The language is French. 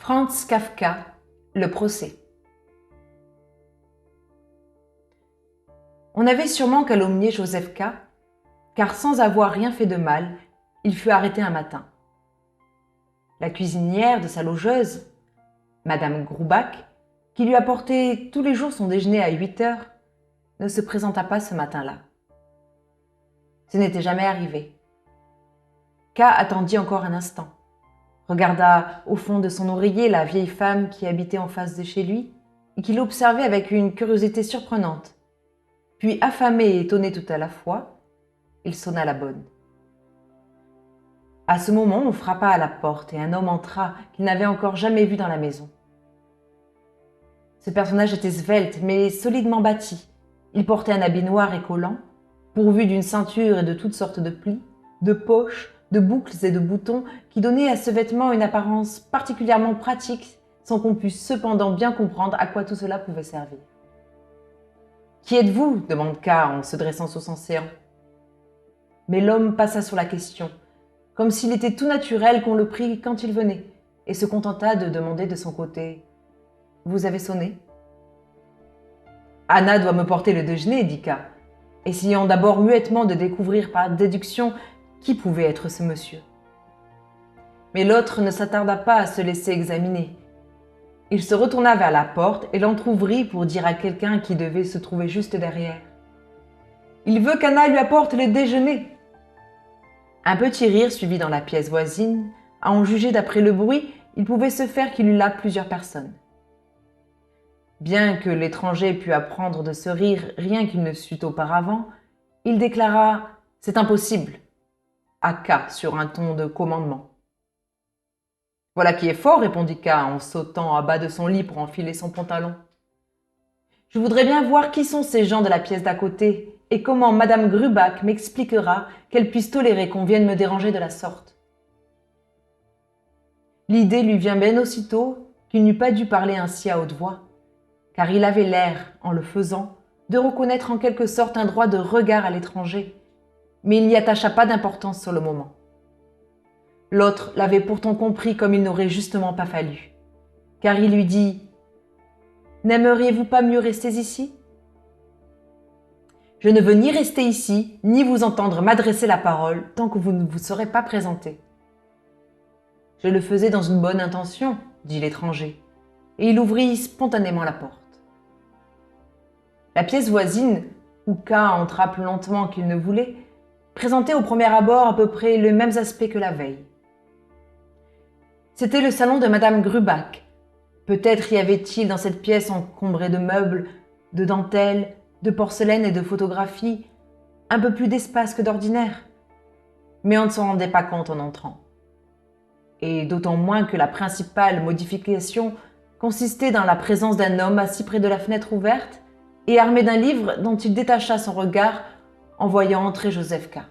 Franz Kafka, le procès. On avait sûrement calomnié Joseph K., car sans avoir rien fait de mal, il fut arrêté un matin. La cuisinière de sa logeuse, Madame Groubach, qui lui apportait tous les jours son déjeuner à 8 heures, ne se présenta pas ce matin-là. Ce n'était jamais arrivé. K attendit encore un instant, regarda au fond de son oreiller la vieille femme qui habitait en face de chez lui et qui l'observait avec une curiosité surprenante. Puis, affamé et étonné tout à la fois, il sonna la bonne. À ce moment, on frappa à la porte et un homme entra qu'il n'avait encore jamais vu dans la maison. Ce personnage était svelte mais solidement bâti. Il portait un habit noir et collant, pourvu d'une ceinture et de toutes sortes de plis, de poches, de boucles et de boutons qui donnaient à ce vêtement une apparence particulièrement pratique sans qu'on puisse cependant bien comprendre à quoi tout cela pouvait servir. « Qui êtes-vous » demande K en se dressant sous son séant. Mais l'homme passa sur la question, comme s'il était tout naturel qu'on le prît quand il venait, et se contenta de demander de son côté « Vous avez sonné ?»« Anna doit me porter le déjeuner, dit K, essayant d'abord muettement de découvrir par déduction qui pouvait être ce monsieur. Mais l'autre ne s'attarda pas à se laisser examiner. Il se retourna vers la porte et l'entr'ouvrit pour dire à quelqu'un qui devait se trouver juste derrière. « Il veut qu'Anna lui apporte le déjeuner !» Un petit rire suivit dans la pièce voisine. À en juger d'après le bruit, il pouvait se faire qu'il eût là plusieurs personnes. Bien que l'étranger pût apprendre de ce rire rien qu'il ne sût auparavant, il déclara « C'est impossible !» à K sur un ton de commandement. « Voilà qui est fort !» répondit K en sautant à bas de son lit pour enfiler son pantalon. « Je voudrais bien voir qui sont ces gens de la pièce d'à côté et comment Madame Groubach m'expliquera qu'elle puisse tolérer qu'on vienne me déranger de la sorte. » L'idée lui vient bien aussitôt qu'il n'eût pas dû parler ainsi à haute voix, car il avait l'air, en le faisant, de reconnaître en quelque sorte un droit de regard à l'étranger, mais il n'y attacha pas d'importance sur le moment. L'autre l'avait pourtant compris comme il n'aurait justement pas fallu, car il lui dit « N'aimeriez-vous pas mieux rester ici ?»« Je ne veux ni rester ici, ni vous entendre m'adresser la parole tant que vous ne vous serez pas présenté. »« Je le faisais dans une bonne intention, » dit l'étranger, et il ouvrit spontanément la porte. La pièce voisine, où K entra plus lentement qu'il ne voulait, présentait au premier abord à peu près le même aspect que la veille. C'était le salon de Madame Groubach. Peut-être y avait-il dans cette pièce encombrée de meubles, de dentelles, de porcelaine et de photographies, un peu plus d'espace que d'ordinaire. Mais on ne s'en rendait pas compte en entrant. Et d'autant moins que la principale modification consistait dans la présence d'un homme assis près de la fenêtre ouverte et armé d'un livre dont il détacha son regard en voyant entrer Joseph K.